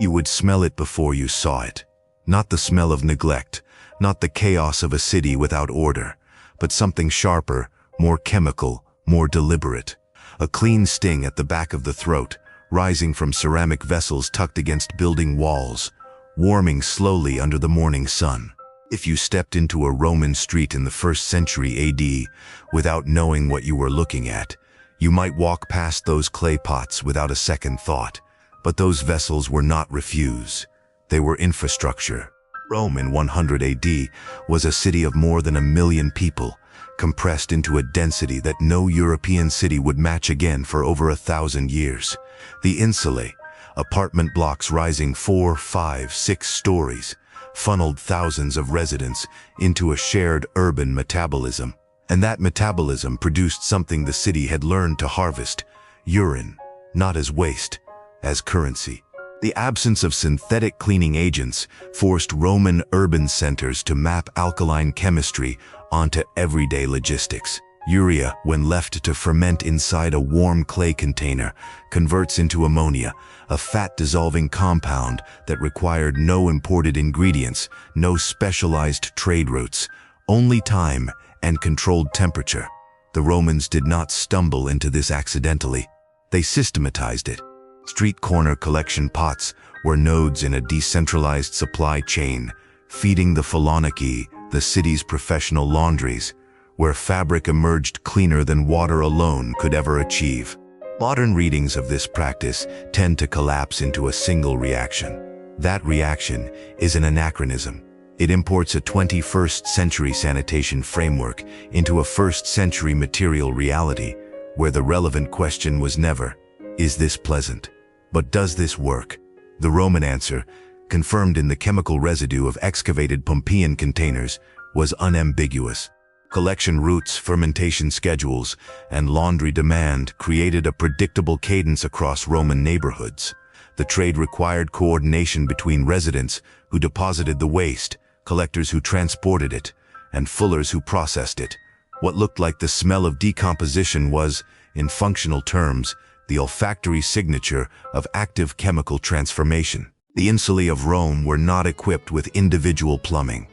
You would smell it before you saw it. Not the smell of neglect, not the chaos of a city without order, but something sharper, more chemical, more deliberate. A clean sting at the back of the throat, rising from ceramic vessels tucked against building walls, warming slowly under the morning sun. If you stepped into a Roman street in the 1st century AD without knowing what you were looking at, you might walk past those clay pots without a second thought. But those vessels were not refuse. They were infrastructure. Rome in 100 AD was a city of more than 1 million people, compressed into a density that no European city would match again for over 1,000 years. The insulae, apartment blocks rising 4, 5, 6 stories, funneled thousands of residents into a shared urban metabolism. And that metabolism produced something the city had learned to harvest: urine, not as waste, as currency. The absence of synthetic cleaning agents forced Roman urban centers to map alkaline chemistry onto everyday logistics. Urea, when left to ferment inside a warm clay container, converts into ammonia, a fat-dissolving compound that required no imported ingredients, no specialized trade routes, only time and controlled temperature. The Romans did not stumble into this accidentally. They systematized it. Street corner collection pots were nodes in a decentralized supply chain, feeding the Fulleries, the city's professional laundries, where fabric emerged cleaner than water alone could ever achieve. Modern readings of this practice tend to collapse into a single reaction. That reaction is an anachronism. It imports a 21st century sanitation framework into a 1st century material reality, where the relevant question was never, is this pleasant? But does this work? The Roman answer, confirmed in the chemical residue of excavated Pompeian containers, was unambiguous. Collection routes, fermentation schedules, and laundry demand created a predictable cadence across Roman neighborhoods. The trade required coordination between residents who deposited the waste, collectors who transported it, and fullers who processed it. What looked like the smell of decomposition was, in functional terms, the olfactory signature of active chemical transformation. The insulae of Rome were not equipped with individual plumbing.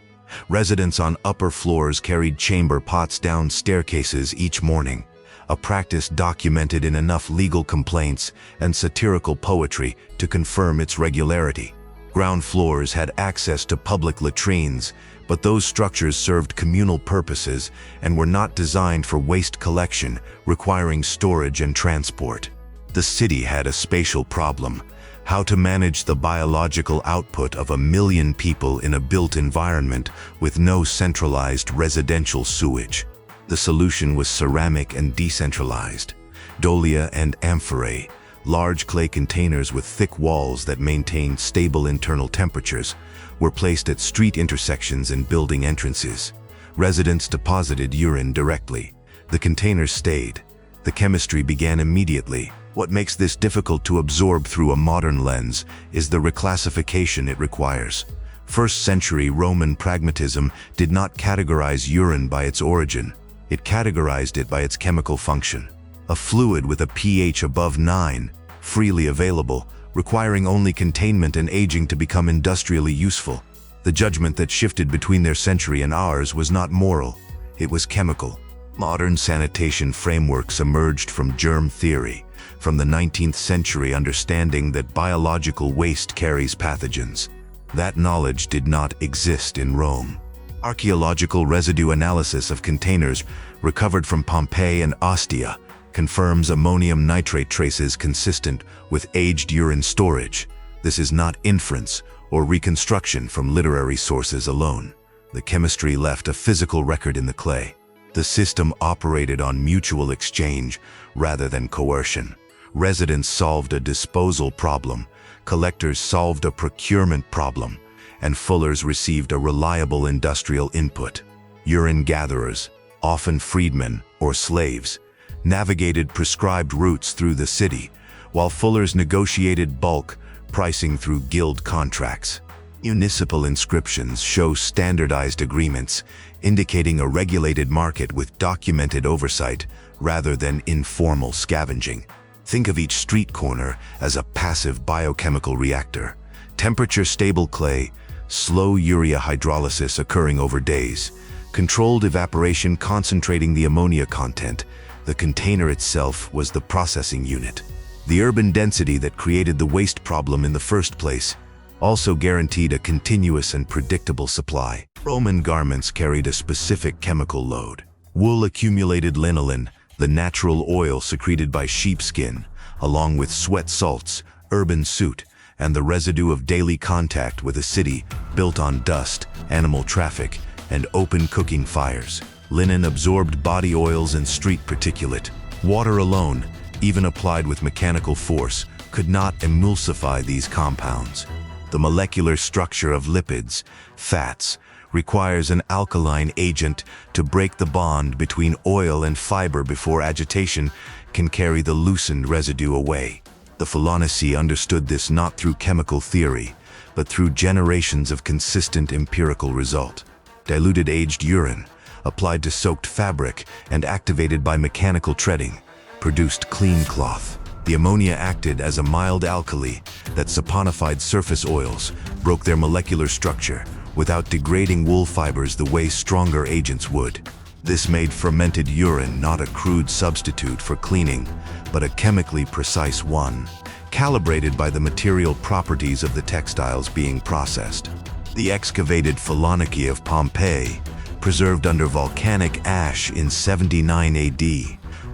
Residents on upper floors carried chamber pots down staircases each morning, a practice documented in enough legal complaints and satirical poetry to confirm its regularity. Ground floors had access to public latrines, but those structures served communal purposes and were not designed for waste collection, requiring storage and transport. The city had a spatial problem: how to manage the biological output of 1 million people in a built environment with no centralized residential sewage. The solution was ceramic and decentralized. Dolia and amphorae, large clay containers with thick walls that maintained stable internal temperatures, were placed at street intersections and building entrances. Residents deposited urine directly. The containers stayed. The chemistry began immediately. What makes this difficult to absorb through a modern lens is the reclassification it requires. 1st century Roman pragmatism did not categorize urine by its origin. It categorized it by its chemical function. A fluid with a pH above 9, freely available, requiring only containment and aging to become industrially useful. The judgment that shifted between their century and ours was not moral, it was chemical. Modern sanitation frameworks emerged from germ theory, from the 19th century understanding that biological waste carries pathogens. That knowledge did not exist in Rome. Archaeological residue analysis of containers recovered from Pompeii and Ostia confirms ammonium nitrate traces consistent with aged urine storage. This is not inference or reconstruction from literary sources alone. The chemistry left a physical record in the clay. The system operated on mutual exchange rather than coercion. Residents solved a disposal problem, collectors solved a procurement problem, and fullers received a reliable industrial input. Urine gatherers, often freedmen or slaves, navigated prescribed routes through the city, while fullers negotiated bulk pricing through guild contracts. Municipal inscriptions show standardized agreements, indicating a regulated market with documented oversight rather than informal scavenging. Think of each street corner as a passive biochemical reactor, Temperature-stable clay, slow urea hydrolysis occurring over days, controlled evaporation concentrating the ammonia content. The container itself was the processing unit. The urban density that created the waste problem in the first place also guaranteed a continuous and predictable supply. Roman garments carried a specific chemical load. Wool accumulated lanolin, the natural oil secreted by sheepskin, along with sweat salts, urban soot, and the residue of daily contact with a city built on dust, animal traffic, and open cooking fires. Linen absorbed body oils and street particulate. Water alone, even applied with mechanical force, could not emulsify these compounds. The molecular structure of lipids, fats, requires an alkaline agent to break the bond between oil and fiber before agitation can carry the loosened residue away. The Phalanci understood this not through chemical theory, but through generations of consistent empirical result. Diluted aged urine, applied to soaked fabric and activated by mechanical treading, produced clean cloth. The ammonia acted as a mild alkali that saponified surface oils, broke their molecular structure, without degrading wool fibers the way stronger agents would. This made fermented urine not a crude substitute for cleaning, but a chemically precise one, calibrated by the material properties of the textiles being processed. The excavated Phalanci of Pompeii, preserved under volcanic ash in 79 AD,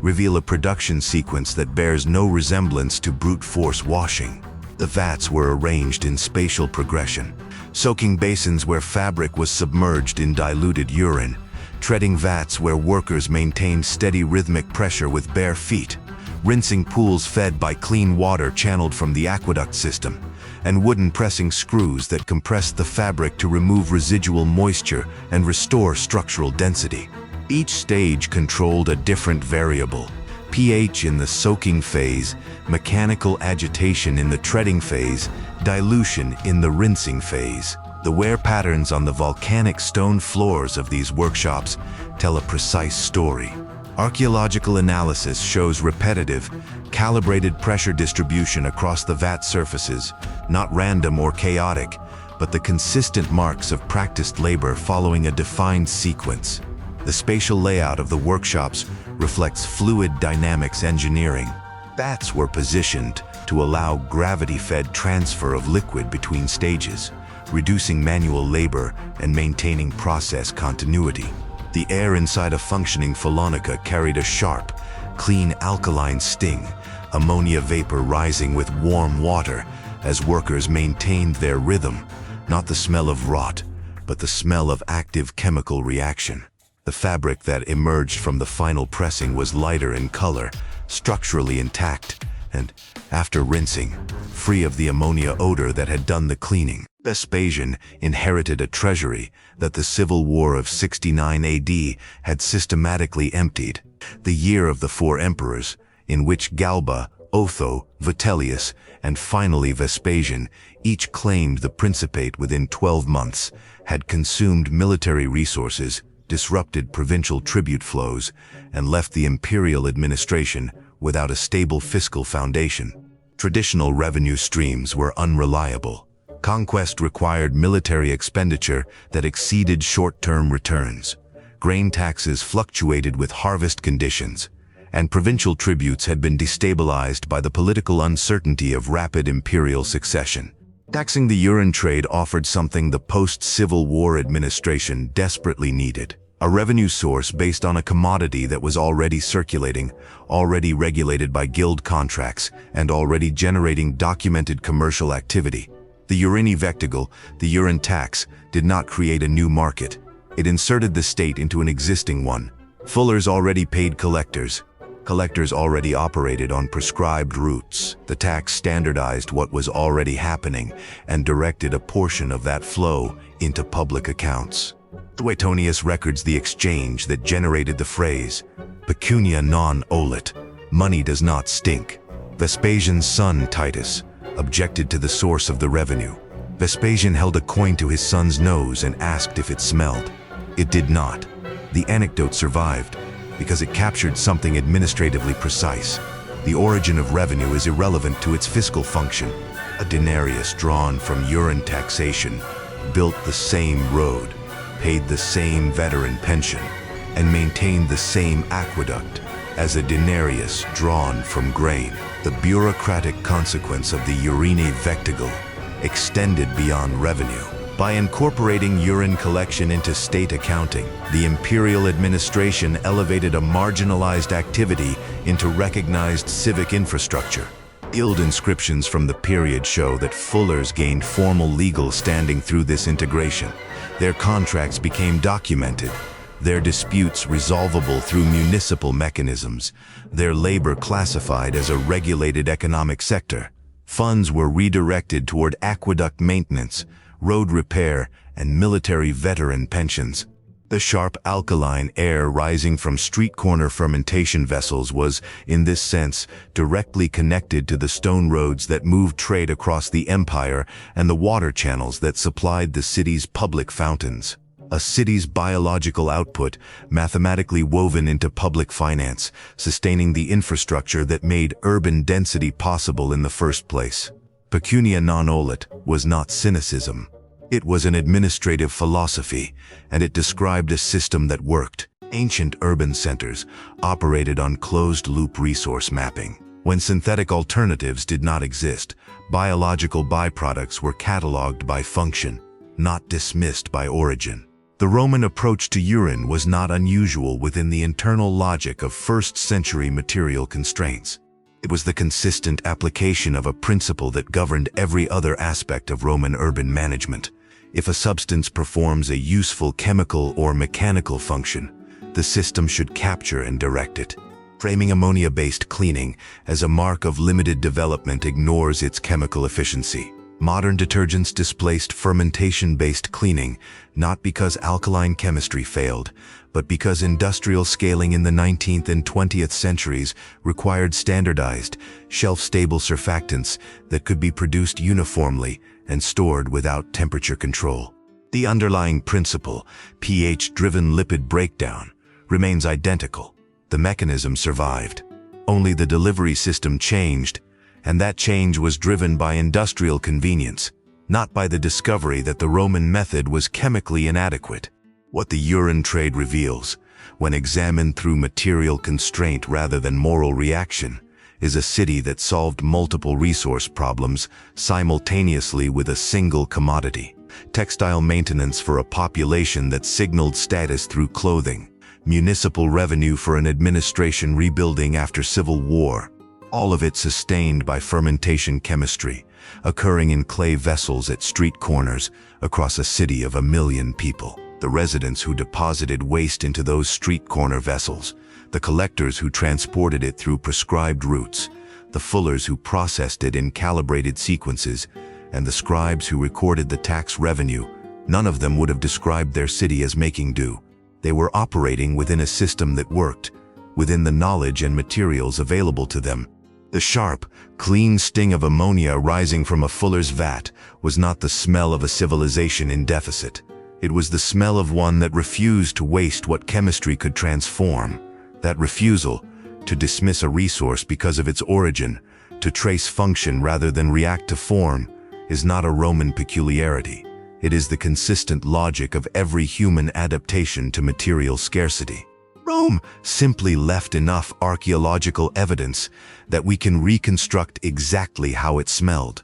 reveal a production sequence that bears no resemblance to brute force washing. The vats were arranged in spatial progression, soaking basins where fabric was submerged in diluted urine, treading vats where workers maintained steady rhythmic pressure with bare feet, rinsing pools fed by clean water channeled from the aqueduct system, and wooden pressing screws that compressed the fabric to remove residual moisture and restore structural density. Each stage controlled a different variable: pH in the soaking phase, mechanical agitation in the treading phase, dilution in the rinsing phase. The wear patterns on the volcanic stone floors of these workshops tell a precise story. Archaeological analysis shows repetitive, calibrated pressure distribution across the vat surfaces, not random or chaotic, but the consistent marks of practiced labor following a defined sequence. The spatial layout of the workshops reflects fluid dynamics engineering. Vats were positioned to allow gravity-fed transfer of liquid between stages, reducing manual labor and maintaining process continuity. The air inside a functioning Phalanci carried a sharp, clean alkaline sting, ammonia vapor rising with warm water as workers maintained their rhythm, not the smell of rot, but the smell of active chemical reaction. The fabric that emerged from the final pressing was lighter in color, structurally intact, and, after rinsing, free of the ammonia odor that had done the cleaning. Vespasian inherited a treasury that the civil war of 69 AD had systematically emptied. The year of the four emperors, in which Galba, Otho, Vitellius, and finally Vespasian each claimed the principate within 12 months, had consumed military resources, disrupted provincial tribute flows, and left the imperial administration without a stable fiscal foundation. Traditional revenue streams were unreliable. Conquest required military expenditure that exceeded short-term returns. Grain taxes fluctuated with harvest conditions, and provincial tributes had been destabilized by the political uncertainty of rapid imperial succession. Taxing the urine trade offered something the post-Civil War administration desperately needed: a revenue source based on a commodity that was already circulating, already regulated by guild contracts, and already generating documented commercial activity. The urine vectigal, the urine tax, did not create a new market. It inserted the state into an existing one. Fullers already paid collectors. Collectors already operated on prescribed routes. The tax standardized what was already happening and directed a portion of that flow into public accounts. Suetonius records the exchange that generated the phrase, Pecunia non olet, money does not stink. Vespasian's son, Titus, objected to the source of the revenue. Vespasian held a coin to his son's nose and asked if it smelled. It did not. The anecdote survived because it captured something administratively precise. The origin of revenue is irrelevant to its fiscal function. A denarius drawn from urine taxation built the same road, paid the same veteran pension, and maintained the same aqueduct as a denarius drawn from grain. The bureaucratic consequence of the Urine vectigal extended beyond revenue. By incorporating urine collection into state accounting, the imperial administration elevated a marginalized activity into recognized civic infrastructure. Guild inscriptions from the period show that fullers gained formal legal standing through this integration. Their contracts became documented, their disputes resolvable through municipal mechanisms, their labor classified as a regulated economic sector. Funds were redirected toward aqueduct maintenance, road repair, and military veteran pensions. The sharp alkaline air rising from street corner fermentation vessels was, in this sense, directly connected to the stone roads that moved trade across the empire and the water channels that supplied the city's public fountains. A city's biological output, mathematically woven into public finance, sustaining the infrastructure that made urban density possible in the first place. Pecunia non olet was not cynicism. It was an administrative philosophy, and it described a system that worked. Ancient urban centers operated on closed-loop resource mapping. When synthetic alternatives did not exist, biological byproducts were cataloged by function, not dismissed by origin. The Roman approach to urine was not unusual within the internal logic of first-century material constraints. It was the consistent application of a principle that governed every other aspect of Roman urban management. If a substance performs a useful chemical or mechanical function, the system should capture and direct it. Framing ammonia-based cleaning as a mark of limited development ignores its chemical efficiency. Modern detergents displaced fermentation-based cleaning, not because alkaline chemistry failed, but because industrial scaling in the 19th and 20th centuries required standardized, shelf-stable surfactants that could be produced uniformly and stored without temperature control. The underlying principle, pH-driven lipid breakdown, remains identical. The mechanism survived. Only the delivery system changed, and that change was driven by industrial convenience, not by the discovery that the Roman method was chemically inadequate. What the urine trade reveals, when examined through material constraint rather than moral reaction, is a city that solved multiple resource problems simultaneously with a single commodity. Textile maintenance for a population that signaled status through clothing, municipal revenue for an administration rebuilding after civil war, all of it sustained by fermentation chemistry, occurring in clay vessels at street corners across a city of 1 million people. The residents who deposited waste into those street corner vessels, the collectors who transported it through prescribed routes, the fullers who processed it in calibrated sequences, and the scribes who recorded the tax revenue, none of them would have described their city as making do. They were operating within a system that worked, within the knowledge and materials available to them. The sharp, clean sting of ammonia rising from a fuller's vat was not the smell of a civilization in deficit. It was the smell of one that refused to waste what chemistry could transform. That refusal, to dismiss a resource because of its origin, to trace function rather than react to form, is not a Roman peculiarity. It is the consistent logic of every human adaptation to material scarcity. Rome simply left enough archaeological evidence that we can reconstruct exactly how it smelled.